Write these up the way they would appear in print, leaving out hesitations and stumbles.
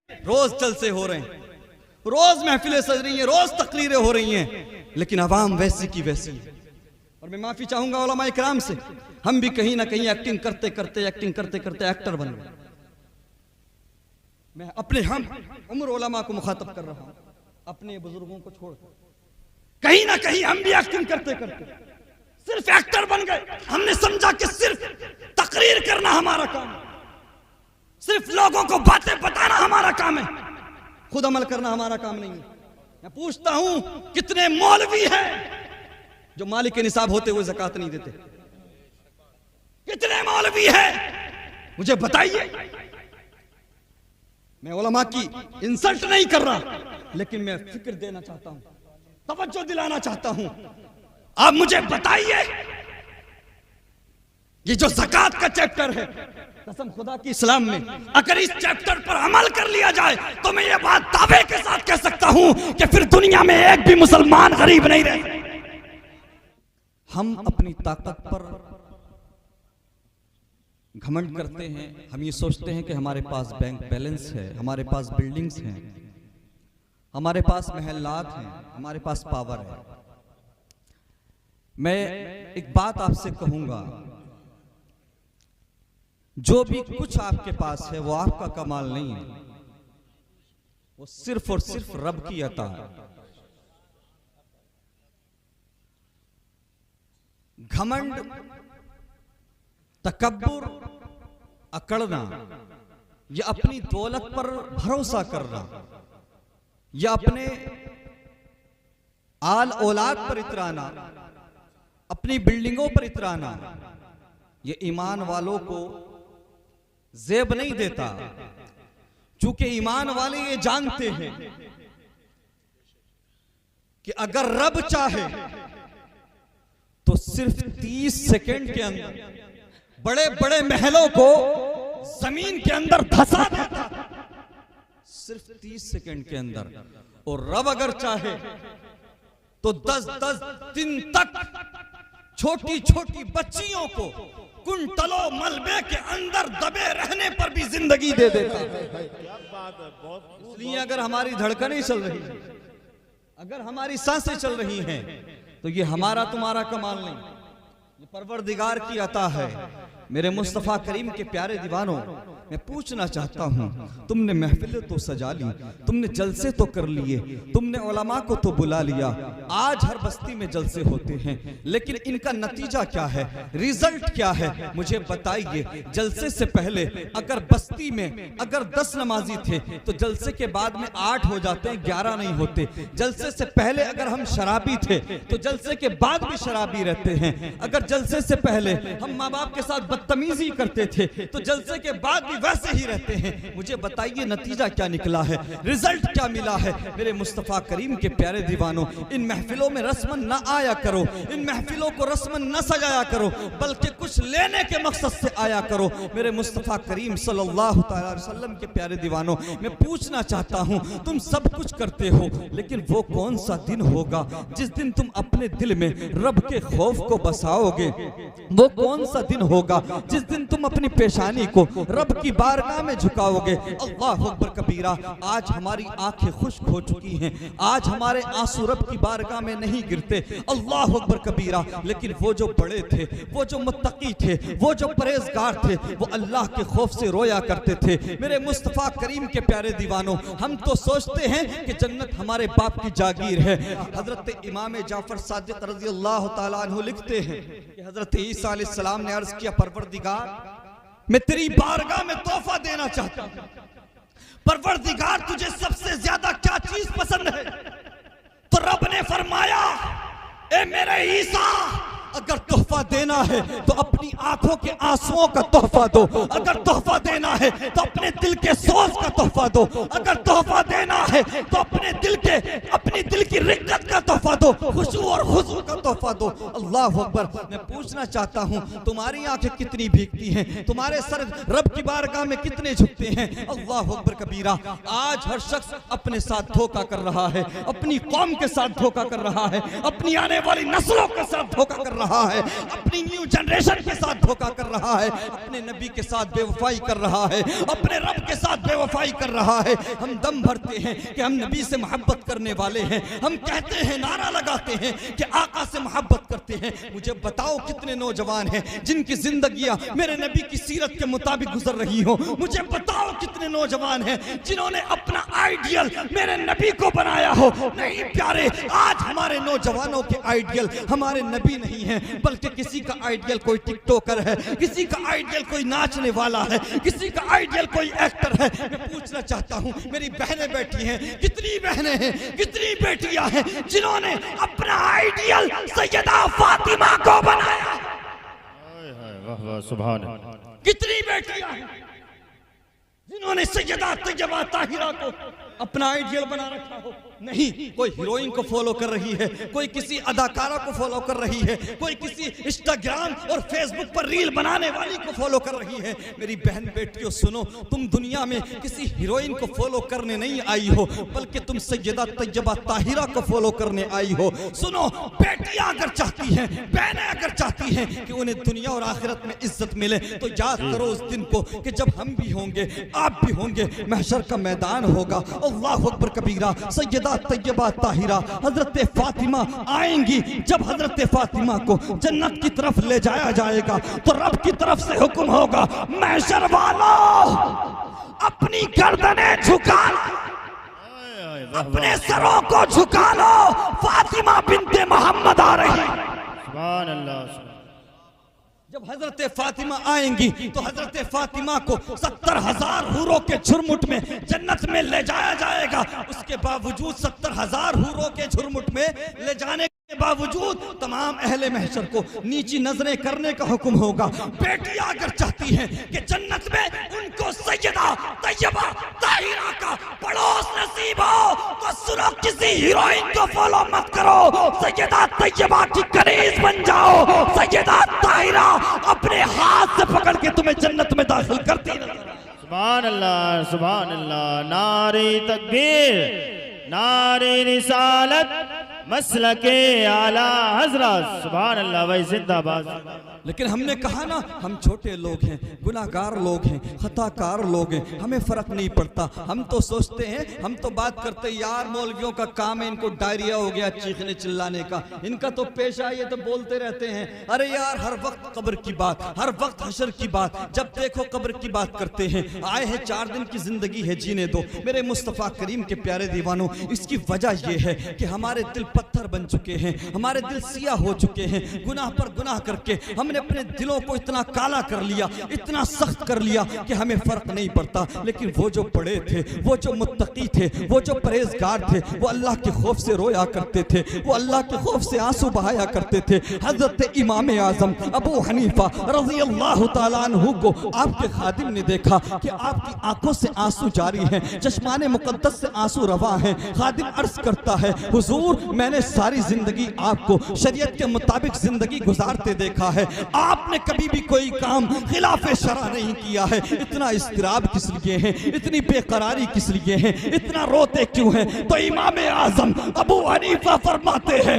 रोज जलसे हो रहे हैं, रोज महफिलें सज रही हैं, रोज तकरीरें हो रही हैं, लेकिन अवाम वैसी की वैसी है। और मैं माफी चाहूंगा उलमा इकराम से, हम भी कहीं ना कहीं एक्टिंग करते करते एक्टर बन गए। मैं अपने हम उम्र उलमा को मुखातब कर रहा हूं, अपने बुजुर्गों को छोड़कर कहीं ना कहीं हम भी एक्टिंग करते करते सिर्फ एक्टर बन गए। हमने समझा कि सिर्फ तकरीर करना हमारा काम है, सिर्फ लोगों को बातें बताना हमारा काम है, खुद अमल करना हमारा काम नहीं है। मैं पूछता हूं कितने मौलवी हैं जो मालिक के निसाब होते हुए ज़कात नहीं देते? कितने मौलवी हैं मुझे बताइए। मैं उलमा की इंसल्ट नहीं कर रहा, लेकिन मैं फिक्र देना चाहता हूं, तवज्जो दिलाना चाहता हूं। आप मुझे बताइए, ये जो ज़कात का चैप्टर है, कसम खुदा की इस्लाम में अगर इस चैप्टर पर अमल कर लिया जाए तो मैं ये बात दावे के साथ कह सकता हूं कि फिर दुनिया में एक भी मुसलमान गरीब नहीं रहे। हम अपनी ताकत पर घमंड करते हैं, हम ये सोचते हैं कि हमारे पास बैंक बैलेंस है, हमारे पास बिल्डिंग्स हैं, हमारे पास महल्लात हैं, हमारे पास पावर है। मैं एक बात आपसे कहूंगा, जो भी कुछ आपके पास है वो आपका कमाल नहीं है, वो सिर्फ और सिर्फ रब की अता है। घमंड, तकब्बुर, अकड़ना, या अपनी दौलत पर भरोसा करना, या अपने आल औलाद पर इतराना, अपनी बिल्डिंगों पर इतराना, ये ईमान वालों को ज़ेब नहीं देता। चूंकि ईमान वाले ये जानते हैं कि अगर रब चाहे तो सिर्फ 30 सेकंड के अंदर बड़े बड़े महलों को जमीन के अंदर धंसा देता, सिर्फ 30 सेकंड के अंदर। और रब अगर चाहे तो 10-10 दिन तक छोटी छोटी बच्चियों को कुंटलों मलबे के अंदर दबे रहने पर भी जिंदगी दे देता। इसलिए अगर हमारी धड़कनें चल रही हैं, अगर हमारी सांसें चल रही हैं, तो ये हमारा तुम्हारा कमाल नहीं, ये परवरदिगार की अता है। मेरे मुस्तफ़ा करीम के प्यारे दीवानों, मैं पूछना चाहता हूँ, तुमने महफिलें तो सजा ली, तुमने जलसे तो कर लिए, तुमने उलमा को तो बुला लिया, आज हर बस्ती में जलसे होते हैं, लेकिन इनका नतीजा क्या है, रिजल्ट क्या है, मुझे बताइए। जलसे से पहले अगर बस्ती में अगर 10 नमाजी थे तो जलसे के बाद में 8 हो जाते हैं, 11 नहीं होते। जलसे से पहले अगर हम शराबी थे तो जलसे के बाद भी शराबी रहते हैं। अगर जलसे से पहले हम माँ बाप के साथ बदतमीजी करते थे तो जलसे के बाद भी वैसे ही रहते हैं। मुझे बताइए नतीजा क्या निकला है, रिजल्ट क्या मिला है। मेरे मुस्तफ़ा करीम के प्यारे दीवानों, इन महफिलों में रस्मन न आया करो, इन महफिलों को रस्मन न सजाया करो, बल्कि कुछ लेने के मकसद से आया करो। मेरे मुस्तफ़ा करीम सल्लल्लाहु अलैहि वसल्लम के प्यारे दीवानों, मैं पूछना चाहता हूँ, तुम सब कुछ करते हो, लेकिन वो कौन सा दिन होगा जिस दिन तुम अपने दिल में रब के खौफ को बसाओगे? वो कौन सा दिन होगा जिस दिन तुम अपनी पेशानी को रब की बारगाह में झुकाओगे? अल्लाह अकबर कबीरा। आज हमारी आंखें खुश्क हो चुकी हैं, आज हमारे आंसू रब की बारगाह में नहीं गिरते। अल्लाह अकबर कबीरा। लेकिन वो जो बड़े थे, वो जो मुत्तकी थे, वो जो परहेजगार थे, वो अल्लाह के खौफ से रोया करते थे। मेरे मुस्तफ़ा करीम के प्यारे दीवानों, हम तो सोचते हैं कि जन्नत हमारे बाप की जागीर है। हजरत इमाम जाफर सादिक रज़ी अल्लाह तआला अन्हु लिखते हैं कि हजरत ईसा अलैहिस्सलाम ने अर्ज किया, परवरदिगार मैं तेरी बारगाह में तोहफा देना चाहता हूं। परवरदिगार तुझे सबसे ज्यादा क्या चीज पसंद है? तो रब ने फरमाया, ए मेरे ईसा, अगर तोहफा देना है तो अपनी आंखों के आंसुओं का तोहफा दो, अगर तोहफा देना है तो अपने दिल के सोच का तोहफा दो, अगर तोहफा देना है तो अपने दिल की रिक्कत का तोहफा दो, खुशू और हुजू का तोहफा दो। अल्लाह अकबर। मैं पूछना चाहता हूँ तुम्हारी आंखें कितनी भीगती हैं, तुम्हारे सर रब की बारगाह में कितने झुकते हैं। अल्लाह अकबर कबीरा। आज हर शख्स अपने साथ धोखा कर रहा है, अपनी कौम के साथ धोखा कर रहा है, अपनी आने वाली नस्लों के साथ धोखा कर रहा है, अपनी न्यू जनरेशन के साथ धोखा कर रहा है, अपने नबी के साथ बेवफाई कर रहा है, अपने रब के साथ बेवफाई कर रहा है। हम दम भरते हैं कि हम नबी से मोहब्बत करने वाले हैं, हम कहते हैं, नारा लगाते हैं कि आका से मोहब्बत करते हैं। मुझे बताओ कितने नौजवान हैं जिनकी जिंदगियां मेरे नबी की सीरत के मुताबिक गुजर रही हो। मुझे बताओ कितने नौजवान हैं जिन्होंने अपना आइडियल मेरे नबी को बनाया हो। नहीं प्यारे, आज हमारे नौजवानों के आइडियल हमारे नबी नहीं है, बल्कि किसी का आइडियल कोई टिकटॉकर है, किसी का आइडियल कोई नाचने वाला है, किसी का आइडियल कोई एक्टर है। मैं पूछना चाहता हूँ, मेरी बहनें बैठी हैं, कितनी बहनें हैं, कितनी बेटियां हैं जिन्होंने अपना आइडियल सैयदा फातिमा को बनाया। वाह वाह सुभान अल्लाह। कितनी बेटियां हैं जिन्होंने सैयदा तैयबा ताहिरा को अपना आइडियल बना रखा हो। नहीं, कोई हीरोइन को फॉलो कर रही है, कोई किसी अदाकारा को फॉलो कर रही है, कोई किसी इंस्टाग्राम और फेसबुक पर रील बनाने वाली को फॉलो कर रही है। मेरी बहन बेटियों सुनो, तुम दुनिया में किसी हीरोइन को फॉलो करने नहीं आई हो, बल्कि तुम सैयदा तैयबा ताहिरा को फॉलो करने आई हो। सुनो, बेटियां अगर चाहती हैं, बहनें अगर चाहती हैं कि उन्हें दुनिया और आखिरत में इज्जत मिले, तो याद करो उस दिन को कि जब हम भी होंगे, आप भी होंगे, महशर का मैदान होगा। अल्लाह अकबर कबीरा। सैयदा तैयबा ताहिरा हजरत फातिमा आएंगी। जब हजरत फातिमा को जन्नत की तरफ ले जाया जाएगा तो रब की तरफ से हुक्म होगा, महशर वालों अपनी गर्दनें झुका लो, अपने सरों को झुका लो, फातिमा बिन्ते मोहम्मद आ रही। सुभान अल्लाह। जब हजरत फातिमा आएंगी तो हजरत फातिमा को 70,000 हूरों के झुरमुट में जन्नत में ले जाया जाएगा। उसके बावजूद 70,000 हूरों के झुरमुट में ले जाने के बावजूद तमाम अहले महशर को नीची नजरें करने का हुक्म होगा। बेटियां अगर चाहती हैं कि जन्नत में उनको सैयदा तैयबा ताहिरा का पड़ोस नसीब हो, तो सुनो, किसी हीरोइन को फॉलो मत करो, सैयदा तैयबा की कनीज बन जाओ। सैयदा ताहिरा अपने हाथ से पकड़ के तुम्हें जन्नत में दाखिल करती है। सुभान अल्लाह, सुभान अल्लाह। नारे तकबीर, नारे रिसालत, मसलके आला हजरत। सुभान अल्लाह भाई, जिंदाबाद। लेकिन हमने कहा ना, हम छोटे लोग हैं, गुनाहगार लोग हैं, खताकार लोग हैं, हमें फर्क नहीं पड़ता। हम तो सोचते हैं, हम तो बात करते हैं, यार मौलवियों का काम है, इनको डायरिया हो गया चीखने चिल्लाने का, इनका तो पेशा ये तो बोलते रहते हैं। अरे यार, हर वक्त कब्र की बात, हर वक्त हशर की बात, जब देखो कब्र की बात करते हैं। आए हैं 4 दिन की जिंदगी है, जीने दो मेरे मुस्तफ़ा करीम के प्यारे दीवानों। इसकी वजह यह है कि हमारे दिल पत्थर बन चुके हैं, हमारे दिल सिया हो चुके हैं, गुनाह पर गुनाह करके हमने अपने दिलों को इतना काला कर लिया, इतना सख्त कर लिया कि हमें फर्क नहीं पड़ता। लेकिन वो जो बड़े थे, वो जो मुत्तकी थे, वो जो परहेजगार थे, वो अल्लाह के खौफ से रोया करते थे, वो अल्लाह के खौफ से आंसू बहाया करते थे। हजरत इमाम आजम अबू हनीफा रज़ी अल्लाह तआला अन्हु को आपके खादिम ने देखा कि आपकी आंखों से आंसू जारी हैं, चश्माने मुकद्दस से आंसू रवा हैं। खादिम अर्ज करता है, हुजूर, मैंने सारी जिंदगी आपको शरीयत के मुताबिक जिंदगी गुजारते देखा है, आपने कभी भी कोई काम खिलाफे शरा नहीं किया है। इतना इस्तिराब किस लिए है, इतनी बेकरारी किस लिए है, इतना रोते क्यों है? तो इमाम आजम अबू हनीफा फरमाते हैं,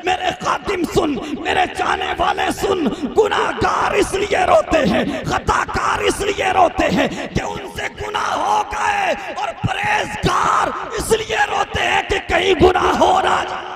मेरे खादिम सुन, मेरे चाहने वाले सुन, गुनाहगार इसलिए रोते हैं, खताकार इसलिए रोते हैं कि उनसे गुनाह हो गए, और परहेजगार इसलिए रोते हैं कि कहीं गुनाह हो ना जाए।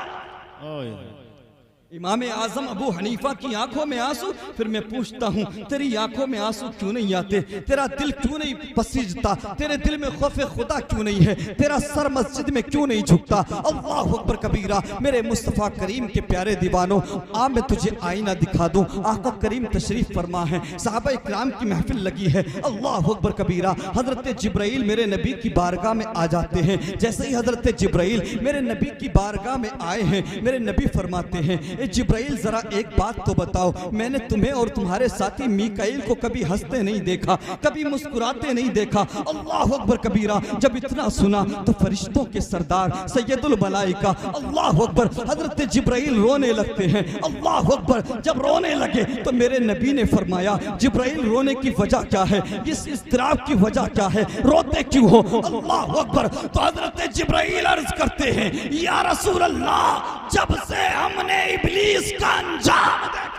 इमाम आजम अबू हनीफा की आंखों में आंसू। फिर मैं पूछता हूँ, तेरी आंखों में आंसू क्यों नहीं आते? तेरा दिल क्यों नहीं पसीजता? तेरे दिल में खौफ खुदा क्यों नहीं है? तेरा सर मस्जिद में क्यों नहीं झुकता? अल्लाह अकबर कबीरा। मेरे मुस्तफ़ा करीम के प्यारे दीवानों, आ मैं तुझे आईना दिखा दूं। आका करीम तशरीफ फरमा है, सहाबा इकराम की महफिल लगी है। अल्लाह अकबर कबीरा। हजरत जिब्राइल मेरे नबी की बारगाह में आ जाते हैं। जैसे ही हजरत जिब्राइल मेरे नबी की बारगाह में आए हैं, मेरे नबी फरमाते हैं, ए जिब्राइल जरा एक बात तो बताओ, मैंने तुम्हें और तुम्हारे साथी मीकाईल को कभी हंसते नहीं देखा, कभी मुस्कुराते नहीं देखा। अल्लाह अकबर कबीरा। जब इतना सुना तो फरिश्तों के सरदार सैयदुल मलाइका अल्लाह अकबर हजरत जिब्राइल रोने लगते हैं। अल्लाह अकबर। जब रोने लगे तो मेरे नबी ने फरमाया, जिब्राइल रोने की वजह क्या है, इस इस्तिराब की वजह क्या है, रोते क्यों हो? अल्लाह अकबर। तो हजरत जिब्राइल अर्ज करते हैं, या रसूल अल्लाह, जब से हमने इब्लीस का अंजाम देखा,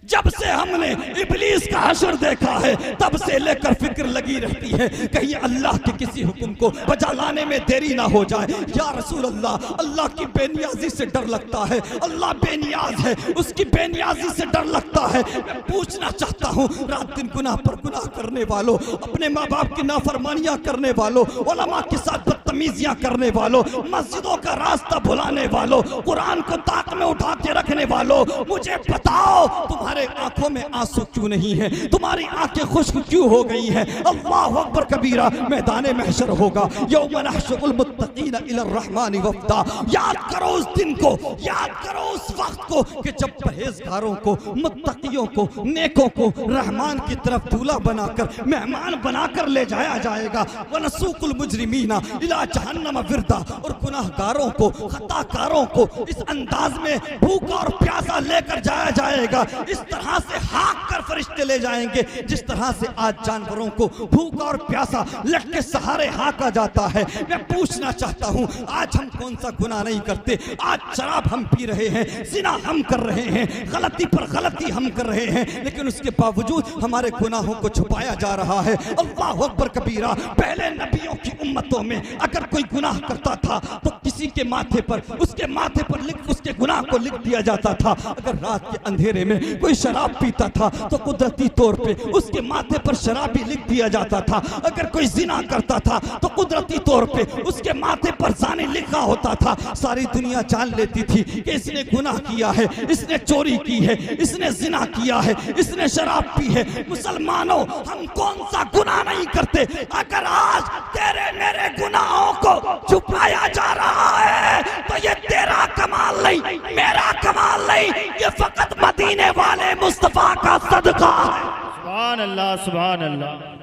जब से हमने इब्लीस का हशर देखा है, तब से लेकर फिक्र लगी रहती है कहीं अल्लाह के किसी हुक्म को बजा लाने में देरी ना हो जाए। या रसूल अल्लाह, अल्लाह की बेनियाजी से डर लगता है, अल्लाह बेनियाज है, उसकी बेनियाजी से डर लगता है। मैं पूछना चाहता हूँ, रात दिन गुनाह पर गुनाह करने वालों, अपने माँ बाप की नाफरमानियां करने वालों, उलमा के साथ बदतमीजियां करने वालों, मस्जिदों का रास्ता भुलाने वालों, कुरान को ताक में उठा के रखने वालों, मुझे बताओ तुम्हारे आंखों में आंसू क्यों नहीं है, तुम्हारी आंखें खुश्क क्यों हो गई हैं? अल्लाह अकबर कबीरा। मैदान महशर होगा, यौम नहशुरुल मुत्तकीना इलर रहमानि वफ्दा। याद करो उस दिन को, याद करो उस वक्त को कि जब परहेजगारों को, मुत्तकियों को, नेकों को रहमान की तरफ दूल्हा बनाकर, मेहमान बनाकर ले जाया जाएगा। वनसूकुल मुजरिमीना इला जहन्नम विरदा। और गुनाहगारों को, खताकारों को इस अंदाज में भूखा और प्यासा लेकर जाया जाएगा, इस तरह से हाँक कर फरिश्ते ले जाएंगे जिस तरह से आज जानवरों को भूख और प्यासा लट के सहारे हाँका जाता है। मैं पूछना चाहता हूँ, आज हम कौन सा गुनाह नहीं करते? आज शराब हम पी रहे हैं, जिना हम कर रहे हैं, गलती पर गलती हम कर रहे हैं, लेकिन उसके बावजूद हमारे गुनाहों को छुपाया जा रहा है। अल्लाह अकबर कबीरा। पहले नबियों की उम्मतों में अगर कोई गुनाह करता था तो किसी के माथे पर, उसके माथे पर उसके गुनाह को लिख दिया जाता था। अगर रात के अंधेरे में कोई शराब पीता था तो कुदरती तौर पे उसके माथे पर शराबी लिख दिया जाता था। अगर कोई जिना करता था तो कुदरती तौर पे उसके माथे पर जानी लिखा होता था। सारी दुनिया जान लेती थी कि इसने गुनाह किया है, इसने चोरी की है, इसने जिना किया है, इसने शराब पी है। मुसलमानों, हम कौन सा गुनाह नहीं करते? अगर आज तेरे मेरे गुनाहों को छुपाया जा रहा है तो ये तेरा कमाल नहीं, मेरा कमाल नहीं, ये फकत मदीने वाले मुस्तफा का सदका है। सुभान अल्लाह, सुभान अल्लाह।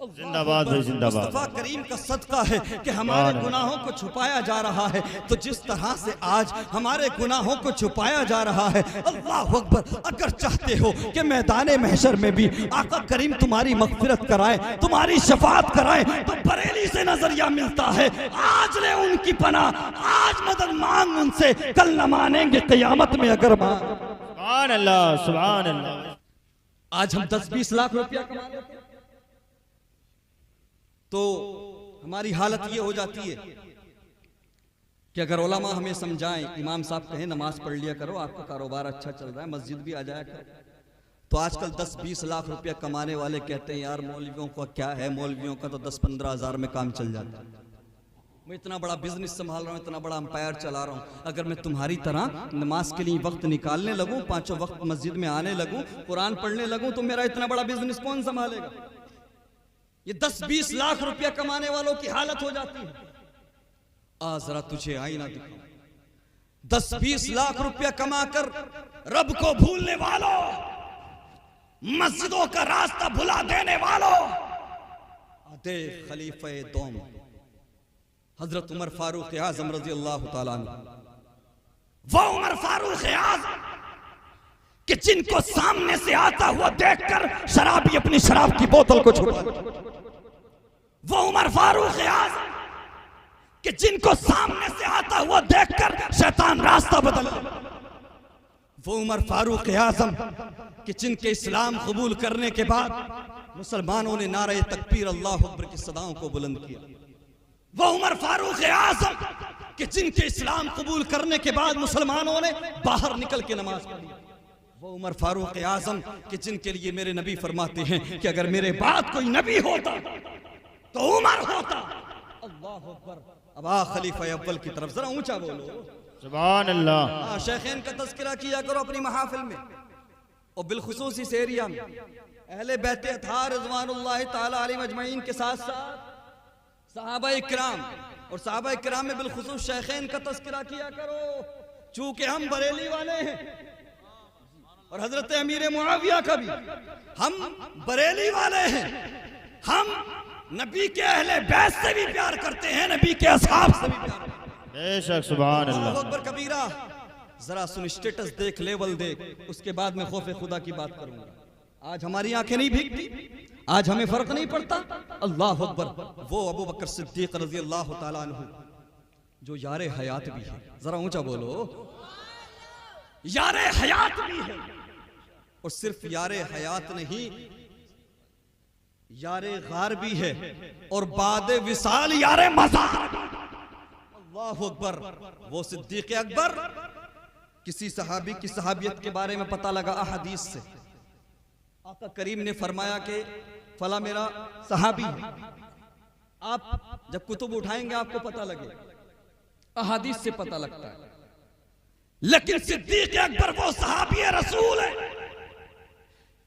जिंदाबाद भाई, जिंदाबाद। मुस्तफा करीम का सदका है कि हमारे गुनाहों को छुपाया जा रहा है। तो जिस तरह से आज हमारे गुनाहों को छुपाया जा रहा है, अल्लाह अकबर। अगर चाहते हो कि मैदान महशर में भी आका करीम तुम्हारी मगफिरत कराए, तुम्हारी शफाअत कराए, तो बरेली से नजरिया मिलता है। आज ले उनकी पनाह, आज मदद मांग उनसे, कल न मानेंगे कयामत में अगर मांग। सुभान अल्लाह, सुभान अल्लाह। आज हम 10-20 लाख रुपया कमा लेते हैं तो हमारी हालत ये हो जाती है कि अगर उलमा हमें समझाएं, इमाम साहब कहें नमाज पढ़ लिया करो, आपका कारोबार अच्छा चल रहा है, मस्जिद भी आ जाया करो, तो आजकल 10-20 लाख रुपया कमाने वाले कहते हैं यार मौलवियों का क्या है, मौलवियों का तो 10-15 हज़ार में काम चल जाता है। मैं इतना बड़ा बिजनेस संभाल रहा हूँ, इतना बड़ा अंपायर चला रहा हूँ, अगर मैं तुम्हारी तरह नमाज के लिए वक्त निकालने लगूँ, 5 वक्त मस्जिद में आने लगूँ, कुरान पढ़ने लगूँ, तो मेरा इतना बड़ा बिजनेस कौन संभालेगा? ये 10-20 लाख रुपया कमाने वालों की हालत हो जाती है। आज जरा तुझे आईना दिखाऊं, 10-20 लाख रुपया कमाकर रब को भूलने वालों, मस्जिदों का रास्ता भुला देने वालों, आधे खलीफे दोम हजरत उमर फारूक आजम रजी अल्लाह तआला अन्हु, वो उमर फारूक आजम कि जिनको सामने से आता हुआ देखकर शराबी अपनी शराब की बोतल को छुपा, वो उमर फारूक आजम कि जिनको सामने से आता हुआ देखकर शैतान रास्ता बदल, वो उमर फारूक आजम कि जिनके इस्लाम कबूल करने के बाद मुसलमानों ने नारे तकबीर अल्लाह अकबर की सदाओं को बुलंद किया, वो उमर फारूक आजम कि जिनके इस्लाम कबूल करने के बाद मुसलमानों ने बाहर निकल के नमाज पढ़ी, वो उमर फारूक आजम कि जिनके लिए मेरे नबी फरमाते हैं कि अगर मेरे बाद कोई नबी होता तो उमर होता। अल्लाह अकबर। अब खलीफा अव्वल की तरफ जरा ऊंचा बोलो, सुभान अल्लाह। शेखैन का तज़किरा किया करो अपनी महफिल में, और बिलखुसूस इस एरिया में अहले बैत अतहार रिज़वानुल्लाह ताला अलैहिम अजमईन के साथ साथ सहाबा इकराम, और सहाबा इकराम में बिलखुसूस शेखैन का तज़किरा किया करो। चूंकि हम बरेली वाले हैं और हजरत अमीर मुआविया का भी, हम बरेली वाले हैं, हम नबी के अहले बैत से भी प्यार करते हैं, नबी के असहाब से भी प्यार करते हैं। बेशक सुभान अल्लाह अल्लाह। अकबर कबीरा। जरा सुन, स्टेटस देख, लेवल देख, उसके बाद मैं खौफ खुदा की बात करूंगा। आज हमारी आंखें नहीं भीगती, आज हमें फर्क नहीं पड़ता। अल्लाह अकबर। वो अबू बकर सिद्दीक रजी अल्लाह तआला अन्हु जो यारे हयात भी है, जरा ऊंचा बोलो, यारे हयात भी है। और सिर्फ यारे हयात नहीं, यारे गार भी है, और बाद विसाल यारे मज़ार। अल्लाह अकबर। वो सिद्दीक अकबर, किसी सहाबी की सहाबियत के बारे में पता लगा अहदीस से, आका करीम ने फरमाया कि फला मेरा सहाबी है। आप जब कुतुब उठाएंगे आपको पता लगे, अहादीस से पता लगता है। लेकिन सिद्दीक अकबर वो सहाबी रसूल है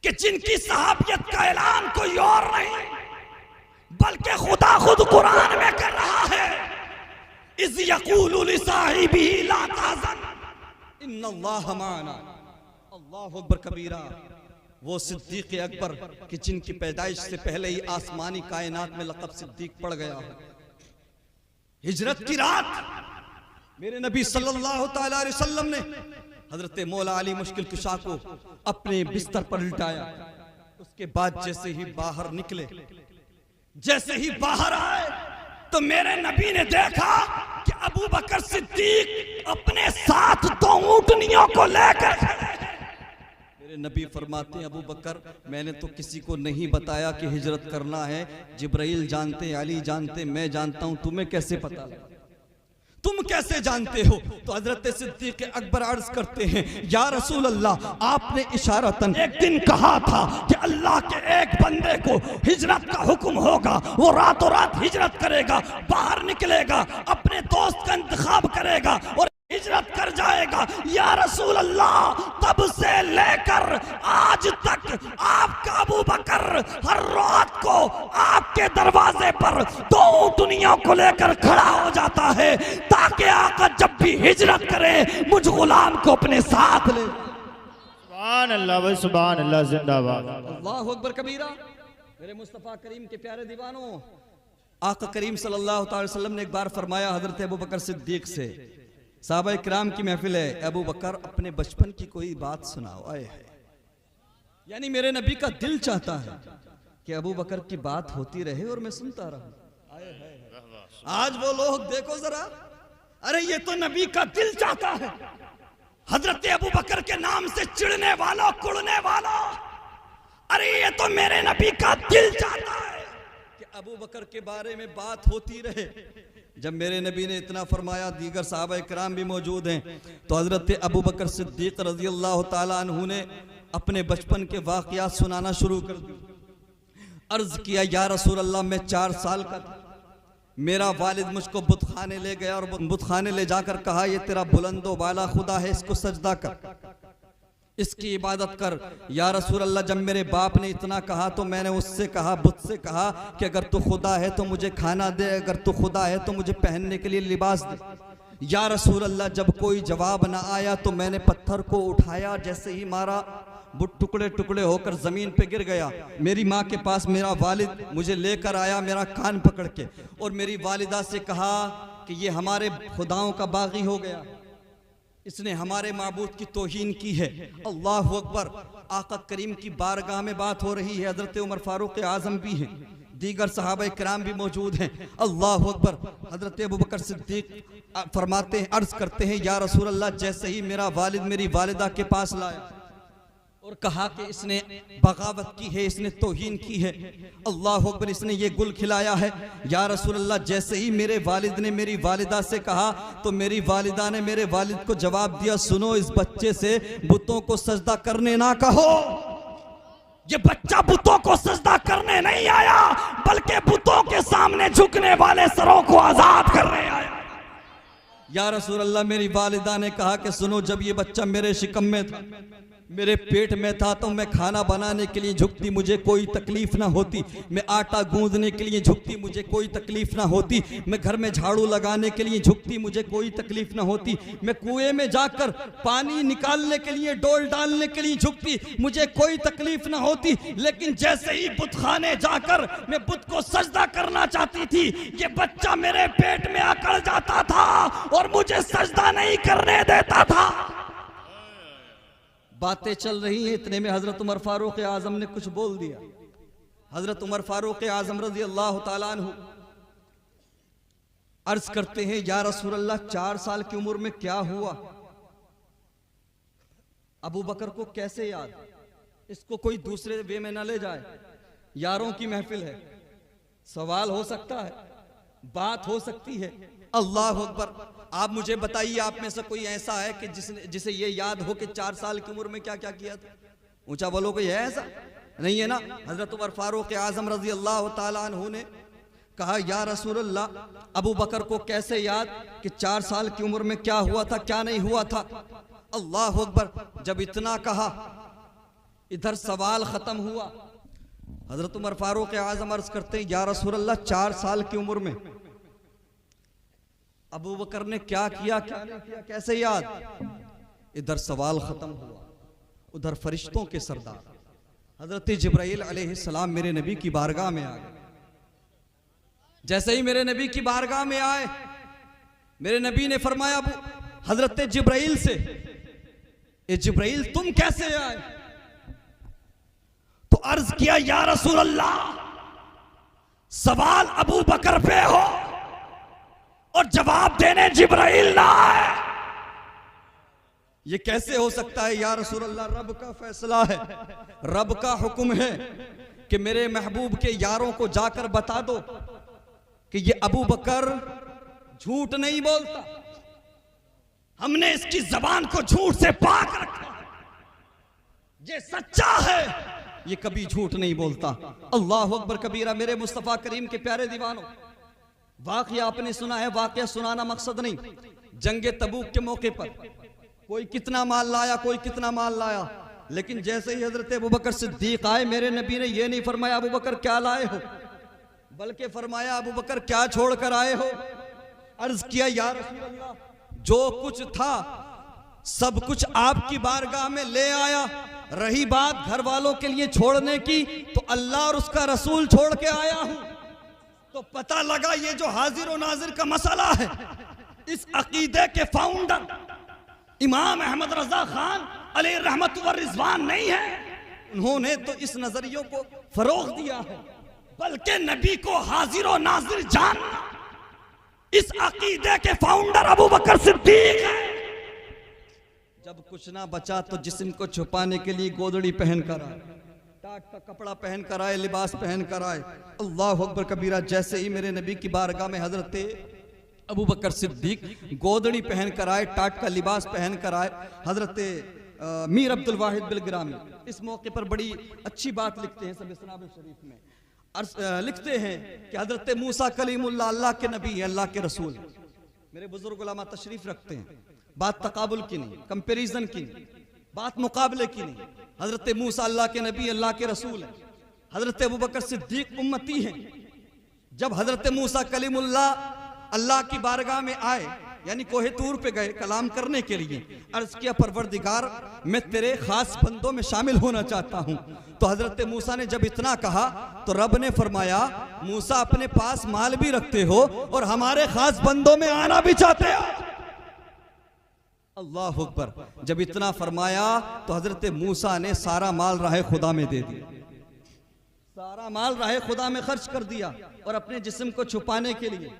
कि जिनकी सहाबियत का ऐलान कोई और नहीं बल्कि खुदा खुद कुरान में कर रहा है। इज़ यक़ूलु लिसाहिबिही ला तहज़न इन्नल्लाह माना। अल्लाहु अकबर कबीरा। वो सिद्दीक अकबर कि जिनकी पैदाइश से पहले ही आसमानी कायनात में लक़ब सिद्दीक पड़ गया हो। हिजरत की रात मेरे नबी सल्लल्लाहु तआला अलैहि वसल्लम ने हजरत मौला अली मुश्किल कुशा को अपने बिस्तर पर लिटाया। उसके बाद जैसे ही बाहर निकले, जैसे ही बाहर आए तो मेरे नबी ने देखा कि अबू बकर सिद्दीक अपने साथ 2 ऊँटनियों को लेकर खड़े हैं। मेरे नबी फरमाते हैं, अबू बकर मैंने तो किसी को नहीं बताया कि हिजरत करना है। जिब्राइल जानते, अली जानते, मैं जानता हूं, तुम्हें कैसे पता लगा? तुम कैसे जानते हो? तो हजरत सिद्दीक अकबर अर्ज करते हैं, या रसूल अल्लाह, आपने इशारतन एक दिन कहा था कि अल्लाह के एक बंदे को हिजरत का हुक्म होगा, वो रातों रात हिजरत करेगा, बाहर निकलेगा, अपने दोस्त का इंतखाब करेगा और हिजरत कर जाएगा। या रसूल अल्लाह, तब से लेकर आज तक आपका अबू बकर हर रात को आपके दरवाजे पर 2 ऊँटनियों को लेकर खड़ा हो जाता है ताकि आका जब भी हिजरत करे मुझ गुलाम को अपने साथ ले। सुभान अल्लाह भाई, सुभान अल्लाह, जिंदाबाद। अल्लाहु अकबर कबीरा। मेरे मुस्तफ़ा करीम के प्यारे दीवानों, आका करीम सल्लल्लाहु अलैहि वसल्लम ने एक बार फरमाया हजरत अबू बकर सिद्दीक से, साहबा किराम की महफिल है, अबू बकर अपने बचपन की कोई बात सुनाओ। आए है, यानी मेरे नबी का दिल चाहता है कि अबू बकर की बात होती रहे और मैं सुनता रहूं। आए है। आज वो लोग देखो जरा, अरे ये तो नबी का दिल चाहता है। हजरत अबू बकर के नाम से चिढ़ने वालों, कुड़ने वालों, अरे ये तो मेरे नबी का दिल चाहता है कि अबू बकर के बारे में बात होती रहे। जब मेरे नबी ने इतना फरमाया, दीगर सहाबा इकराम भी मौजूद हैं, तो हजरत अबू बकर सिद्दीक रजी अल्लाह तआला अन्हु ने अपने बचपन के वाक़यात सुनाना शुरू कर दिए। अर्ज किया, या रसूल अल्लाह, मैं 4 साल का था, मेरा वालिद मुझको बुतखाने ले गया और बुतखाने ले जाकर कहा, ये तेरा बुलंदो बाला खुदा है, इसको सजदा कर, इसकी इबादत कर। या रसूल अल्लाह, जब मेरे बाप ने इतना कहा तो मैंने उससे कहा, बुत से कहा कि अगर तू खुदा है तो मुझे खाना दे, अगर तू खुदा है तो मुझे पहनने के लिए लिबास दे। या रसूल अल्लाह, जब कोई जवाब ना आया तो मैंने पत्थर को उठाया, जैसे ही मारा बुत टुकड़े टुकड़े होकर जमीन पे गिर गया। मेरी माँ के पास मेरा वालिद मुझे लेकर आया, मेरा कान पकड़ के, और मेरी वालिदा से कहा कि ये हमारे खुदाओं का बागी हो गया, इसने हमारे माबूद की तौहीन की है। अल्लाह अकबर। आका करीम की बारगाह में बात हो रही है। हजरत उमर फारूक आजम भी हैं, दीगर सहाबा किराम भी मौजूद हैं। अल्लाह अकबर। हजरत अबू बकर सिद्दीक फरमाते हैं, अर्ज करते हैं, या रसूल अल्लाह, जैसे ही मेरा वालिद मेरी वालिदा के पास लाया और कहा कि इसने बगावत की है, इसने तौहीन की है, अल्लाह अकबर, इसने ये गुल खिलाया है। या रसूल अल्लाह, जैसे ही मेरे वालिद ने मेरी वालिदा से कहा तो मेरी वालिदा ने मेरे वालिद को जवाब दिया, सुनो, इस बच्चे से बुतों को सजदा करने ना कहो। ये बच्चा बुतों को सजदा करने नहीं आया बल्कि बुतों के सामने झुकने वाले सरों को आजाद करने आया। या रसूल अल्लाह, मेरी वालिदा ने कहा कि सुनो, जब ये बच्चा मेरे शिकम में था, मेरे पेट में था तो मैं खाना बनाने के लिए झुकती, मुझे कोई तकलीफ ना होती। मैं आटा गूंदने के लिए झुकती, मुझे कोई तकलीफ ना होती। मैं घर में झाड़ू लगाने के लिए झुकती, मुझे कोई तकलीफ ना होती। मैं कुएं में जाकर पानी निकालने के लिए, डोल डालने के लिए झुकती, मुझे कोई तकलीफ ना होती। लेकिन जैसे ही बुतखाने जाकर मैं बुत को सजदा करना चाहती थी, ये बच्चा मेरे पेट में अकड़ जाता था और मुझे सजदा नहीं करने देता था। बातें चल रही हैं, इतने में हजरत उमर फारूक आजम ने कुछ बोल दिया। हजरत उमर फारूक आजम रजी अल्लाह ताला अन्हु अर्ज करते हैं, या रसूल अल्लाह 4 साल की उम्र में क्या हुआ? अबू बकर को कैसे याद? इसको कोई दूसरे वे में ना ले जाए, यारों की महफिल है, सवाल हो सकता है, बात हो सकती है। अल्लाह अकबर। आप मुझे बताइए, आप में से कोई ऐसा है कि जिसे ये याद हो कि 4 साल की उम्र में क्या क्या किया था? ऊंचा बोलो, कोई है ऐसा? नहीं है ना। हजरत उमर फारूक आजम रजी अल्लाह ताला अन्हु ने कहा, या रसूल अल्लाह, अबू बकर को कैसे याद कि 4 साल की उम्र में क्या हुआ था, क्या नहीं हुआ था? अल्लाह अकबर। जब इतना कहा, इधर सवाल खत्म हुआ। हजरत उमर फारूक आजम अर्ज करते हैं, या रसूल अल्लाह 4 साल की उम्र में अबू बकर ने क्या किया, क्या नहीं किया, कैसे याद? इधर सवाल खत्म हुआ। उधर फरिश्तों के सरदार हजरत जिब्राइल अलैहिस्सलाम मेरे नबी की बारगाह में आ गए। जैसे ही मेरे नबी की बारगाह में आए, मेरे नबी ने फरमाया हजरत जिब्राइल से, ए जिब्राइल तुम कैसे आए? तो अर्ज किया, या रसूल अल्लाह, सवाल अबू बकर पे हो और जवाब देने जिब्राइल ना आए, ये कैसे हो सकता है? या रसूल अल्लाह, रब का फैसला है, रब का हुक्म है कि मेरे महबूब के यारों को जाकर बता दो कि ये अबू बकर झूठ नहीं बोलता, हमने इसकी जबान को झूठ से पाक रखा, ये सच्चा है, ये कभी झूठ नहीं बोलता। अल्लाह अकबर कबीरा। मेरे मुस्तफा करीम के प्यारे दीवानों, वाकया आपने सुना है, वाकया सुनाना मकसद नहीं। जंगे तबूक के मौके पर कोई कितना माल लाया, कोई कितना माल लाया, लेकिन जैसे ही हजरत अबू बकर सिद्दीक आए, मेरे नबी ने यह नहीं फरमाया अबू बकर क्या लाए हो, बल्कि फरमाया अबू बकर क्या छोड़ कर आए हो? अर्ज किया, या रसूल अल्लाह, जो कुछ था सब कुछ आपकी बारगाह में ले आया। रही बात घर वालों के लिए छोड़ने की, तो अल्लाह और उसका रसूल छोड़ के आया हूं। तो पता लगा ये जो हाजिर और नाजिर का मसला है, इस अकीदे के फाउंडर इमाम अहमद रजा खान अलैहि रहमत व रिजवान नहीं है। उन्होंने तो इस नजरियों को फरोग दिया है, बल्कि नबी को हाजिर और नाजिर जानना, इस अकीदे के फाउंडर अबू बकर सिद्दीक है। जब कुछ ना बचा तो जिस्म को छुपाने के लिए गोदड़ी पहन कर आए, टाट का कपड़ा पहन कर आए, लिबास पहन कर आए। अल्लाह अकबर कबीरा। जैसे ही मेरे नबी की बारगाह में हजरत अबू बकर सिद्दीक गोदड़ी पहन कर आए, टाट का लिबास पहन कर आए। हजरत मीर अब्दुल वाहिद बिलग्रामी इस मौके पर बड़ी अच्छी बात लिखते हैं, सब सनाब शरीफ में लिखते हैं कि हजरत मूसा कलीमुल्लाह अल्लाह के नबी है, अल्लाह के रसूल। मेरे बुजुर्ग उलमा तशरीफ रखते हैं, बात तकाबुल की नहीं, कंपेरिजन की नहीं, बात मुकाबले की नहीं। हजरत मूसा अल्लाह के नबी, अल्लाह के रसूल है, हजरत अबू बकर सिद्दीक उम्मती हैं। जब हजरत मूसा कलीमुल्लाह अल्लाह की बारगाह में आए, यानी कोहे तूर पे गए कलाम करने के लिए, अर्ज किया परवरदिगार मैं तेरे खास बंदों में शामिल होना चाहता हूं। तो हजरत मूसा ने जब इतना कहा तो रब ने फरमाया, मूसा अपने पास माल भी रखते हो और हमारे खास बंदों में आना भी चाहते हो। अल्लाह अकबर। जब इतना फरमाया तो हजरत मूसा ने सारा माल राहे खुदा में दे दिया, सारा माल राहे खुदा में खर्च कर दिया और अपने जिस्म को छुपाने के लिए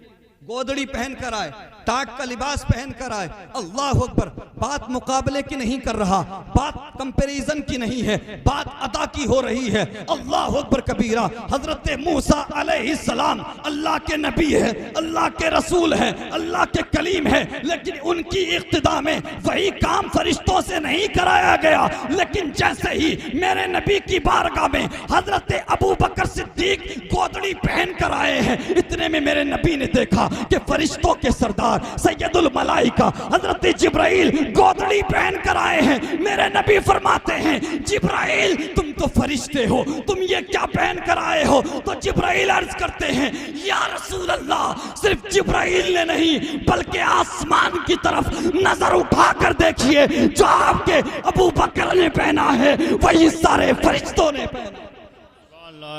गोदड़ी पहन कर आए, टाट का लिबास पहन कर आए। अल्लाह अकबर। बात मुकाबले की नहीं कर रहा, बात कंपैरिजन की नहीं है, बात अदा की हो रही है। अल्लाह अकबर कबीरा। हजरत मूसा अलैहिस्सलाम अल्लाह के नबी है, अल्लाह के रसूल है, अल्लाह के कलीम है, लेकिन उनकी इक्तिदा में वही काम फरिश्तों से नहीं कराया गया। लेकिन जैसे ही मेरे नबी की बारगाह में हजरत अबू बकर सिद्दीक गोदड़ी पहन कर आए हैं, इतने में मेरे नबी ने देखा कि फरिश्तों के सरदार सैयदुल मलाइका हजरत जिब्राइल गोदड़ी पहन कर आए हैं। मेरे नबी फरमाते हैं जिब्राइल तुम तो फरिश्ते हो, तुम ये क्या पहन कर आए हो? तो जिब्राइल अर्ज करते हैं या रसूल अल्लाह, सिर्फ जिब्राइल ने नहीं बल्कि आसमान की तरफ नजर उठाकर देखिए, जो आपके अबू बकर ने पहना है वही सारे फरिश्तों ने पहना।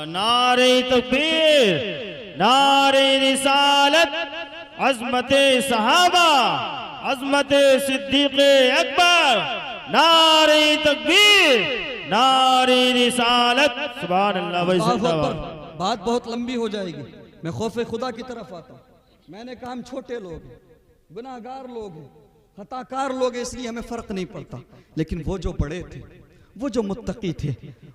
नारे तकबीर, नारे रिसालत, अज़मत सहाबा, अज़मत सिद्दीक़ अकबर, नारे तकबीर, नारे रिसालत, सुभान अल्लाह व जिंदाबाद। बात बहुत लंबी हो जाएगी, मैं खौफे खुदा की तरफ आता हूँ। मैंने कहा हम छोटे लोग हैं, गुनाहगार लोग हैं, खताकार लोग हैं, इसलिए हमें फर्क नहीं पड़ता। लेकिन वो जो बड़े थे, वो जो मुत्तकी थे,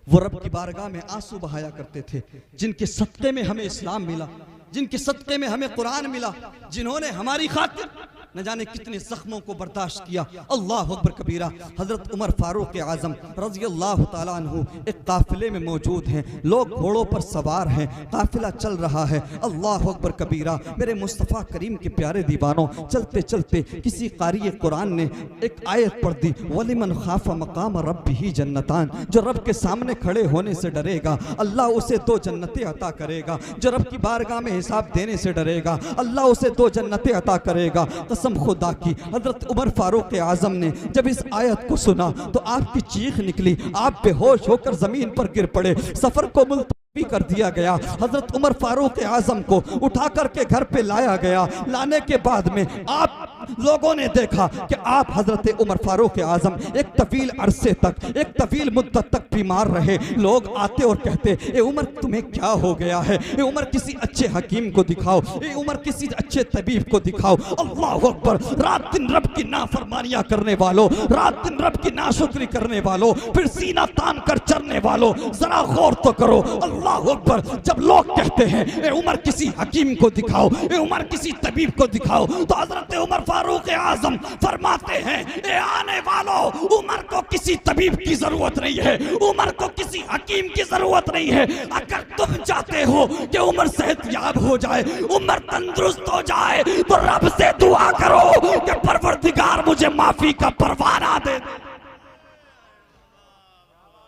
वो रब की बारगाह में आंसू बहाया करते थे, जिनके सदक़े में हमें इस्लाम मिला, जिनके सदक़े में हमें कुरान मिला, जिन्होंने हमारी खातिर न जाने कितने जख्मों को बर्दाश्त किया। अल्लाह अकबर कबीरा। हजरत उमर फारूक आज़म रज़ी अल्लाह ताला अन्हु एक काफिले में मौजूद हैं, लोग घोड़ों पर सवार हैं, काफिला चल रहा है। अल्लाह अकबर कबीरा। मेरे मुस्तफ़ा करीम के प्यारे दीवानों, चलते चलते किसी कारी कुरान ने एक आयत पढ़ दी, वलिमन खाफ़ा मकाम रब्बिही जन्नतान, जो रब के सामने खड़े होने से डरेगा अल्लाह उसे 2 जन्नतें अता करेगा। जो रब की बारगाह में हिसाब देने से डरेगा अल्लाह उसे 2 जन्नतें अता करेगा। कसम खुदा की, हजरत उमर फारूक आज़म ने जब इस आयत को सुना तो आपकी चीख निकली, आप बेहोश होकर जमीन पर गिर पड़े। सफर को मुलतवी कर दिया गया। हजरत उमर फारूक आज़म को उठा करके घर पे लाया गया। लाने के बाद में आप लोगों ने देखा कि आप हजरत उमर फारूक आज़म एक तवील अरसे तक, एक तवील मुद्दत तक बीमार रहे। लोग आते और कहते, ए उमर तुम्हें क्या हो गया है? ए उमर किसी अच्छे हकीम को दिखाओ, ए उमर किसी अच्छे तबीब को दिखाओ। अल्लाह अकबर। रात दिन रब की नाफरमानियां करने वालों, रात दिन रब की नाशुक्री करने वालों, फिर सीना तान कर चरने वालों, जरा गौर तो करो। अल्लाह अकबर। जब लोग कहते हैं ए उमर किसी हकीम को दिखाओ, ए उमर किसी तबीब को दिखाओ, तो हजरत उमर फारूक आज़म फरमाते हैं, ए आने वालों, उमर को किसी तबीब की जरूरत नहीं है, उमर को किसी हकीम की जरूरत नहीं है। अगर तुम चाहते हो कि उमर सेहतयाब हो जाए, उमर तंदुरुस्त हो जाए, तो रब से दुआ करो कि परवरदिगार मुझे माफी का परवाना दे।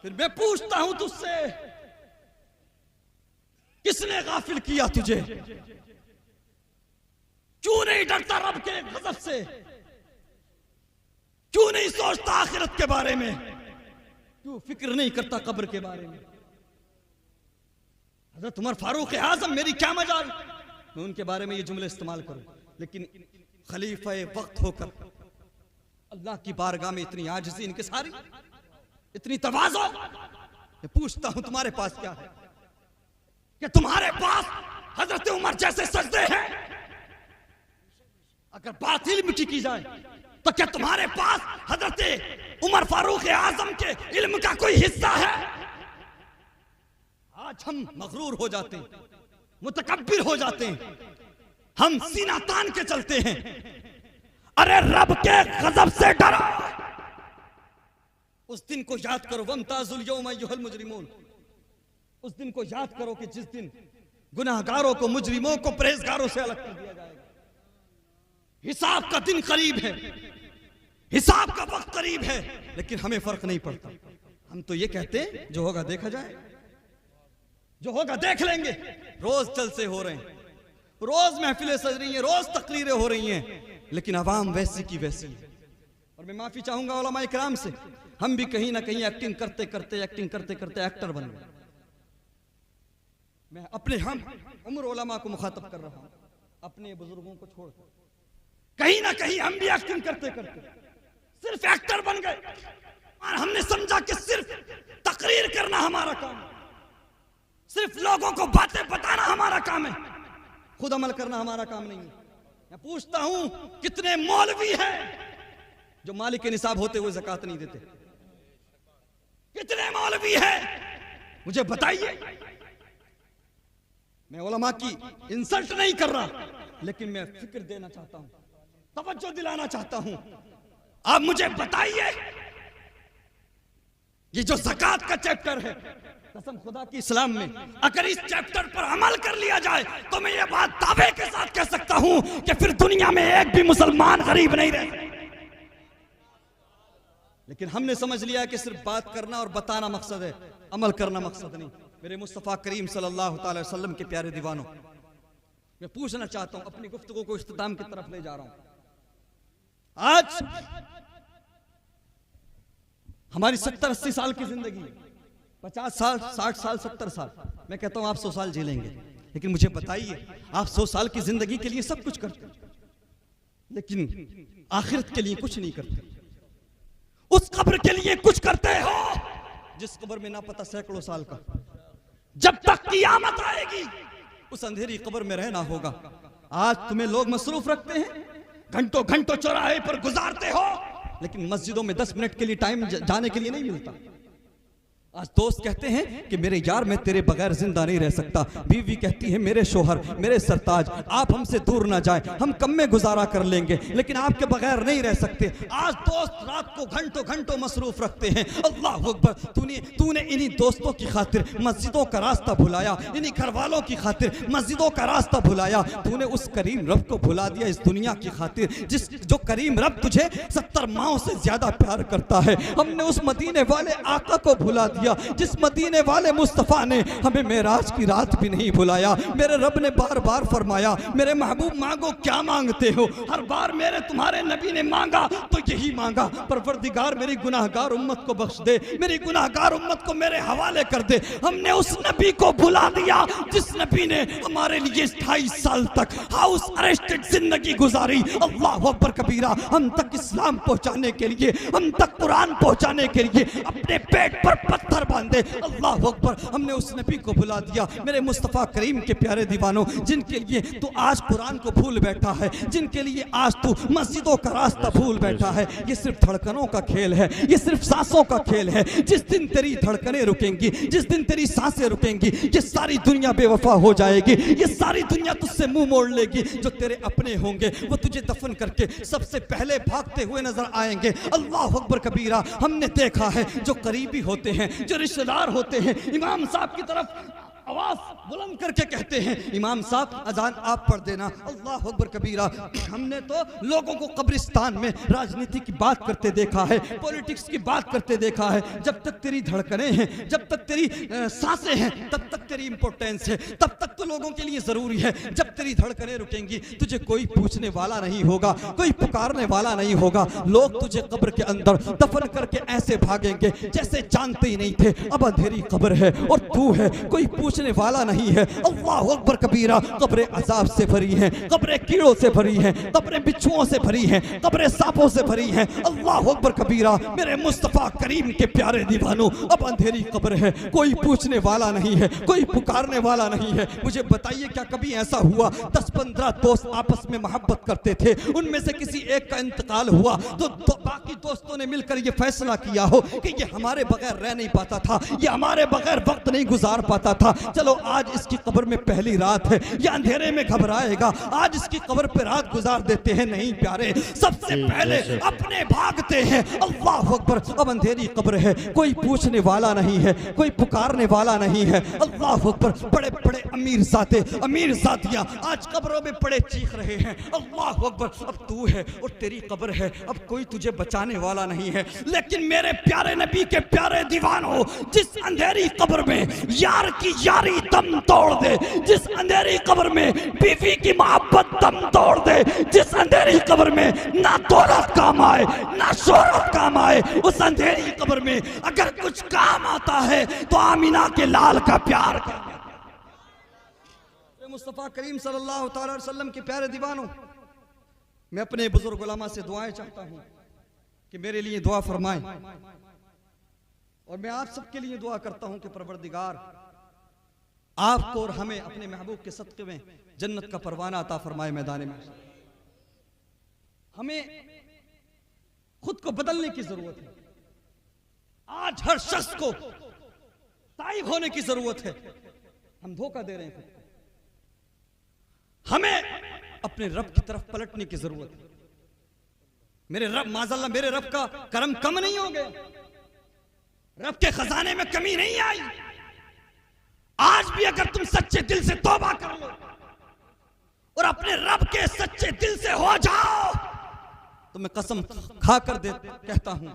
फिर मैं पूछता हूं तुझसे, किसने गाफिल किया तुझे? क्यों नहीं डरता रब के गज़ब से? क्यों नहीं सोचता आखिरत के बारे में? क्यों फिक्र नहीं करता कब्र के बारे में? हज़रत उमर फारूक आज़म, मेरी क्या मजाल मैं उनके बारे में ये जुमले इस्तेमाल करूं, लेकिन खलीफा वक्त होकर अल्लाह की बारगाह में इतनी आजिज़ी इनके सारी, इतनी तवाज़ो। मैं पूछता हूं तुम्हारे पास क्या है? कि तुम्हारे पास हजरत उमर जैसे सजदे हैं? अगर बात इल्म की जाए तो क्या तुम्हारे पास हजरत उमर फारूक आज़म के इल्म का कोई हिस्सा है? आज हम मगरूर हो जाते हैं, मुतकब्बिर हो जाते हैं, हम सीना तान के चलते हैं। अरे रब के गजब से डरो। उस दिन को याद करो, वमताजुल यौम अय्युहल मुजरिमून। उस दिन को याद करो कि जिस दिन गुनाहगारों को, मुजरिमों को परहेजगारों से अलग कर दिया जाएगा। हिसाब का दिन करीब है, हिसाब का वक्त करीब है, लेकिन हमें फर्क नहीं पड़ता। हम तो ये कहते हैं जो होगा देखा जाए, जो होगा देख लेंगे। रोज जलसे हो रहे हैं, रोज महफिलें सज रही हैं, रोज तकरीरें हो रही हैं, लेकिन अवाम वैसी की वैसी है। और मैं माफी चाहूंगा उलमा इकराम से, हम भी कहीं ना कहीं एक्टिंग करते करते एक्टर बन गए। मैं अपने हम उम्र उलमा को मुखातब कर रहा हूं, अपने बुजुर्गों को छोड़कर। कहीं ना कहीं हम भी एक्टिंग करते करते सिर्फ एक्टर बन गए, और हमने समझा कि सिर्फ तकरीर करना हमारा काम है, सिर्फ लोगों को बातें बताना हमारा काम है, खुद अमल करना हमारा काम नहीं है। मैं पूछता हूं, कितने मौलवी हैं जो मालिक के निसाब होते हुए ज़कात नहीं देते? कितने मौलवी हैं मुझे बताइए। मैं उलमा की इंसल्ट नहीं कर रहा, लेकिन मैं फिक्र देना चाहता हूं, तवज्जो दिलाना चाहता हूं। आप मुझे बताइए, ये जो ज़कात का चैप्टर है, कसम खुदा की इस्लाम में अगर इस चैप्टर पर अमल कर लिया जाए तो मैं ये बात दावे के साथ कह सकता कहूं कि फिर दुनिया में एक भी मुसलमान गरीब नहीं रहे। लेकिन हमने समझ लिया कि सिर्फ बात करना और बताना मकसद है, अमल करना मकसद नहीं। मेरे मुस्तफ़ा करीम सल्लल्लाहु अलैहि वसल्लम के प्यारे दीवानों, मैं पूछना चाहता हूं, अपनी गुफ्तगू को इख्तिताम की तरफ ले जा रहा हूं। आज हमारी 70-80 साल की जिंदगी, 50 साल, 60 साल, 70 साल, मैं कहता हूं आप 100 साल जी लेंगे। लेकिन मुझे बताइए, आप 100 साल की जिंदगी के लिए सब कुछ करते हैं, लेकिन आखिरत के लिए कुछ नहीं करते। उस कब्र के लिए कुछ करते हो जिस कब्र में ना पता सैकड़ों साल का, जब तक क़यामत आएगी उस अंधेरी कब्र में रहना होगा। आज तुम्हें लोग मसरूफ रखते हैं, घंटों घंटों चौराहे पर गुजारते हो, लेकिन मस्जिदों में 10 मिनट के लिए टाइम जाने के लिए नहीं मिलता। आज दोस्त कहते हैं कि मेरे यार मैं तेरे बगैर जिंदा नहीं रह सकता, बीवी कहती है मेरे शोहर, मेरे सरताज, आप हमसे दूर ना जाए, हम कम में गुजारा कर लेंगे, लेकिन आपके बगैर नहीं रह सकते। आज दोस्त रात को घंटों घंटों मसरूफ रखते हैं। अल्लाह अकबर, तूने इन्हीं दोस्तों की खातिर मस्जिदों का रास्ता भुलाया, इन्हीं घर वालों की खातिर मस्जिदों का रास्ता भुलाया। तूने उस करीम रब को भुला दिया इस दुनिया की खातिर, जो करीम रब तुझे 70 माओं से ज्यादा प्यार करता है। हमने उस मदीने वाले आका को भुला दिया जिस मदीने वाले मुस्तफा ने हमें मेराज की रात भी नहीं भुलाया। मेरे रब ने बार बार फरमाया, मेरे महबूब मांगो क्या मांगते हो। हर बार मेरे तुम्हारे नबी ने मांगा तो यही मांगा, परवरदिगार मेरी गुनाहगार उम्मत को बख्श दे, मेरी गुनाहगार उम्मत को मेरे हवाले कर दे। हमने उस नबी को भुला दिया जिस नबी ने हमारे लिए 28 साल तक हाउस अरेस्टेड जिंदगी गुजारी। अल्लाह अकबर कबीरा, हम तक इस्लाम पहुंचाने के लिए, हम तक कुरान पहुंचाने के लिए अपने पेट पर पत्थर बांधे। अल्लाह अकबर, हमने उस नबी को भुला दिया। मेरे मुस्तफ़ा करीम के प्यारे दीवानों, जिनके लिए तू आज कुरान को भूल बैठा है, जिनके लिए आज तू मस्जिदों का रास्ता भूल बैठा है, ये सिर्फ धड़कनों का खेल है, ये सिर्फ सांसों का खेल है। जिस दिन तेरी धड़कनें रुकेंगी, जिस दिन तेरी सांसें रुकेंगी, ये सारी दुनिया बेवफा हो जाएगी, ये सारी दुनिया तुझसे मुंह मोड़ लेगी। जो तेरे अपने होंगे वो तुझे दफन करके सबसे पहले भागते हुए नजर आएंगे। अल्लाह अकबर कबीरा, हमने देखा है जो करीबी होते हैं, जो रिश्तेदार होते हैं, इमाम साहब की तरफ आवाज बुलंद करके कहते हैं, इमाम साहब अजान आप पढ़ देना। अल्लाह अकबर कबीरा, हमने तो लोगों को कब्रिस्तान में राजनीति की बात करते देखा है, पॉलिटिक्स की बात करते देखा है। जब तक तेरी धड़कनें हैं, जब तक तेरी सांसें हैं, तब तक तेरी इंपॉर्टेंस है, तब तक तो लोगों के लिए जरूरी है। जब तेरी धड़कनें रुकेंगी तुझे कोई पूछने वाला नहीं होगा, कोई पुकारने वाला नहीं होगा। लोग तुझे कब्र के अंदर दफन करके ऐसे भागेंगे जैसे जानते ही नहीं थे अब अंधेरी कब्र है और तू है, कोई पूछने वाला नहीं है। अल्लाह अकबर कबीरा, कब्रें अजाब से भरी हैं, कब्रें कीड़ों से भरी हैं, कब्रें बिच्छुओं से भरी हैं, कब्रें सांपों से भरी हैं। अल्लाह अकबर कबीरा, मेरे मुस्तफ़ा करीम के प्यारे दीवानों, अब अंधेरी कब्र है, कोई पूछने वाला नहीं है, कोई पुकारने वाला नहीं है। मुझे बताइए, क्या कभी ऐसा हुआ 10-15 दोस्त आपस में मोहब्बत करते थे, उनमें से किसी एक का इंतकाल हुआ तो बाकी दोस्तों ने मिलकर ये फैसला किया हो कि ये हमारे बगैर रह नहीं पाता था, ये हमारे बगैर वक्त नहीं गुजार पाता था, चलो आज इसकी कब्र में पहली रात है, ये अंधेरे में घबराएगा, आज इसकी कब्र पे रात गुजार देते हैं। नहीं प्यारे, सबसे पहले अपने भागते हैं। अल्लाह अकबर, अब अंधेरी कब्र है, कोई पूछने वाला नहीं है, कोई पुकारने वाला नहीं है। अल्लाह अकबर, बड़े बड़े अमीर ज़ाते, अमीर ज़ातियाँ आज कब्रों में पड़े चीख रहे हैं। अल्लाह अकबर, अब तू है और तेरी कब्र है, अब कोई तुझे बचाने वाला नहीं है। लेकिन मेरे प्यारे नबी के प्यारे दीवानों, जिस अंधेरी कब्र में यार की यारी दम तोड़ दे, जिस अंधेरी कब्र में बीवी की मोहब्बत दम तोड़ दे, जिस अंधेरी कब्र में ना दौलत काम आए ना शोहरत काम आए, उस अंधेरी कब्र में अगर कुछ काम आता है तो आमिना के लाल का प्यार कर। मुस्तफ़ा करीम सल्लल्लाहु अलैहि वसल्लम के प्यारे दीवानों, मैं अपने बुजुर्ग उलमा से दुआएं चाहता हूं कि मेरे लिए दुआ फरमाएं, और मैं आप सबके लिए दुआ करता हूं कि परवरदिगार आपको और हमें अपने महबूब के सदक़े में जन्नत का परवाना अता फरमाए। मैदान में हमें खुद को बदलने की जरूरत है। आज हर शख्स को ताइब होने की जरूरत है। हम धोखा दे रहे हैं खुद को। हमें अपने रब की तरफ पलटने की जरूरत है। मेरे रब, माज़अल्लाह, मेरे रब का करम कम नहीं हो गया, रब के खजाने में कमी नहीं आई। आज भी अगर तुम सच्चे दिल से तौबा कर लो और अपने रब के सच्चे दिल से हो जाओ, तो मैं कसम खाकर कहता हूं,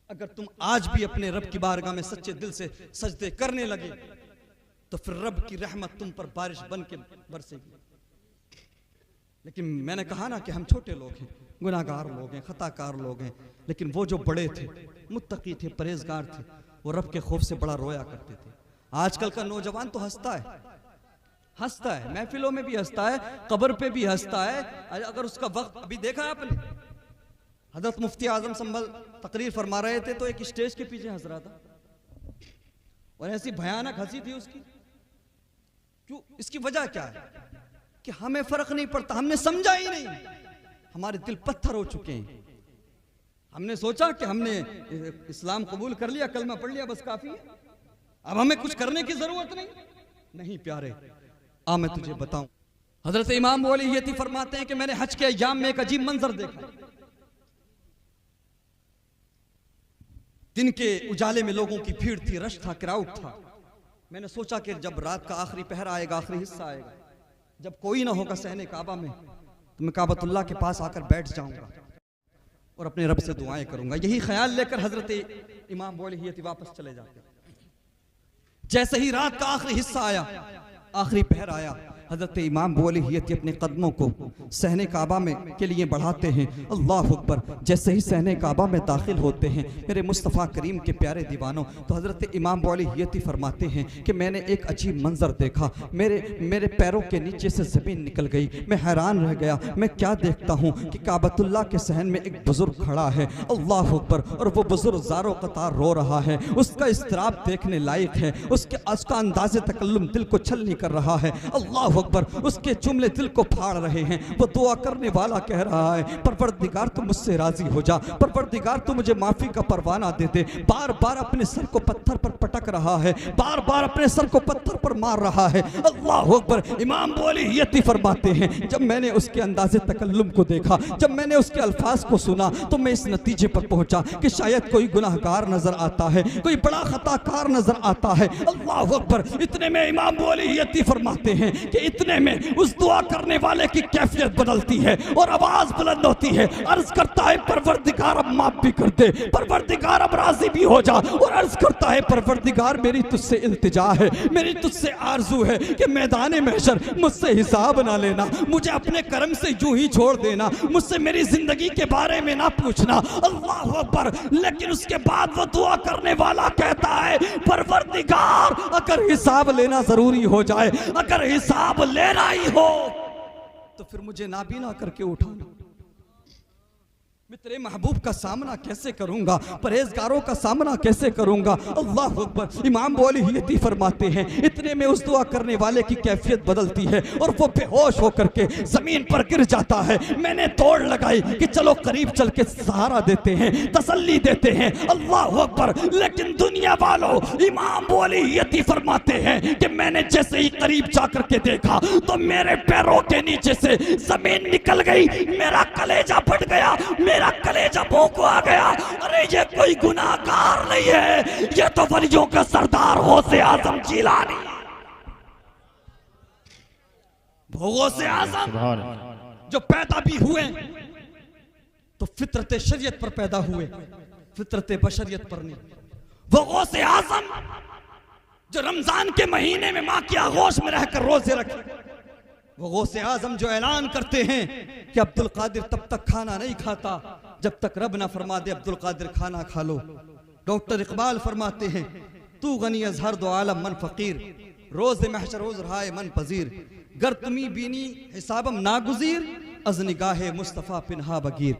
अगर तुम आज भी अपने रब की बारगाह में सच्चे दिल से सजदे करने लगे तो फिर रब की रहमत तुम पर बारिश बन के बरसेगी। लेकिन मैंने कहा ना कि हम छोटे लोग हैं, गुनाहगार लोग हैं, खताकार लोग हैं, लेकिन वो जो बड़े थे, मुत्तकी थे, परहेजगार थे, वो रब के खौफ से बड़ा रोया करते थे। आजकल का नौजवान तो हंसता है, महफिलों में भी हंसता है, कब्र पे भी हंसता है। अगर उसका वक्त अभी देखा आपने, हजरत मुफ्ती आजम संभल तकरीर फरमा रहे थे तो एक स्टेज के पीछे हंस रहा था और ऐसी भयानक हंसी थी उसकी। क्यों? इसकी वजह क्या है कि हमें फर्क नहीं पड़ता, हमने समझा ही नहीं, हमारे दिल पत्थर हो चुके हैं। हमने सोचा कि हमने इस्लाम कबूल कर लिया, कलमा पढ़ लिया, बस काफी है, अब हमें कुछ करने की जरूरत नहीं। प्यारे, आ मैं तुझे बताऊं, हजरत इमाम मौली ये फरमाते हैं कि मैंने हज के अय्याम में एक अजीब मंजर देखा। दिन के उजाले में लोगों की भीड़ थी, रश था, क्राउड था। मैंने सोचा कि जब रात का आखिरी पहर आएगा, आखिरी हिस्सा आएगा, जब कोई ना होगा सहने काबा में, तो मैं काबतुल्लाह के पास आकर बैठ जाऊंगा और अपने रब से दुआएं करूंगा। यही ख्याल लेकर हजरत इमाम मौली वापस चले जाते। जैसे ही रात का आखिरी हिस्सा आया, आखिरी पहर आया, हजरत इमाम मौली अपने कदमों को सहने काबा में के लिए बढ़ाते हैं। अल्लाह अकबर। जैसे ही सहने काबा में दाखिल होते हैं मेरे मुस्तफ़ा करीम के प्यारे दीवानों, तो हजरत इमाम मौली फरमाते हैं कि मैंने एक अजीब मंजर देखा, मेरे पैरों के नीचे से ज़मीन निकल गई। मैं हैरान रह गया, मैं क्या देखता हूँ कि काबतुल्लाह के सहन में एक बुजुर्ग खड़ा है, अल्लाह अकबर, और वो बुजुर्ग ज़ारो कतार रो रहा है। उसका इस्तराब देखने लायक है, उसका अंदाज़े तकल्लुम दिल को छलनी कर रहा है। अल्लाह अकबर। उसके जुमले दिल को फाड़ रहे हैं। वो दुआ करने वाला कह रहा है, परवरदिगार तू मुझसे राजी हो जा, परवरदिगार तू मुझे माफी का परवाना दे दे। बार बार अपने सर को पत्थर पर पटक रहा है, बार बार अपने सर को पत्थर पर मार रहा है। अल्लाह अकबर। इमाम मौली फरमाते हैं, जब मैंने उसके अंदाजे तकल्लुम को देखा, जब मैंने उसके अल्फाज को सुना, तो मैं इस नतीजे पर पहुंचा कि शायद कोई गुनाहगार नजर आता है, कोई बड़ा खताकार नजर आता है। अल्लाह अकबर। इतने में इमाम मौली फरमाते हैं कि इतने में उस दुआ करने वाले की कैफियत बदलती है और आवाज बुलंद होती है। अर्ज करता है, परवरदिगार अब माफ भी कर दे, परवरदिगार अब राजी भी हो जा। और अर्ज करता है, परवरदिगार मेरी तुझसे इल्तिजा है, मेरी तुझसे आरजू है कि मैदान महशर मुझसे हिसाब ना लेना, मुझे अपने कर्म से यूं ही छोड़ देना, मुझसे मेरी जिंदगी के बारे में ना पूछना। अल्लाह अकबर। लेकिन उसके बाद वो दुआ करने वाला कहता है, परवरदिगार अगर हिसाब लेना जरूरी हो जाए, अगर हिसाब लेना ही हो तो फिर मुझे नाबीना करके उठाना। मैं तेरे महबूब का सामना कैसे करूंगा, परहेजगारों का सामना कैसे करूंगा। अल्लाह अकबर। इमाम मौली फरमाते हैं, इतने में उस दुआ करने वाले की कैफियत बदलती है और वो बेहोश होकर के जमीन पर गिर जाता है। मैंने दौड़ लगाई कि चलो करीब चल के सहारा देते हैं, तसल्ली देते हैं। अल्लाह अकबर। लेकिन दुनिया वालों, इमाम मौली फरमाते हैं कि मैंने जैसे ही करीब जाकर के देखा तो मेरे पैरों के नीचे से जमीन निकल गई, मेरा कलेजा फट गया, मेरा कलेजा मुंह को आ गया। अरे ये कोई गुनाहगार नहीं है, ये तो वलियों का सरदार गौसे आजम जिलानी, गौसे आजम जो पैदा भी हुए तो फितरत शरीयत पर पैदा हुए, फितरत बशरियत पर नहीं। वो गौसे आजम जो रमजान के महीने में मां की आगोश में रहकर रोजे रखे, वो गौसे आजम जो ऐलान करते हैं कि अब्दुल कादिर तब तक खाना नहीं खाता जब तक रब ना फरमा दे अब्दुल कादिर खाना खा लो। डॉक्टर इकबाल फरमाते हैं, तू गनी अजहर दो आलम मन फकीर, रोज महशर रोज रहाए मन पजीर, गर तुमी बीनी हिसाबम नागुजीर, अज निगाहे मुस्तफा पिन्हा बगीर।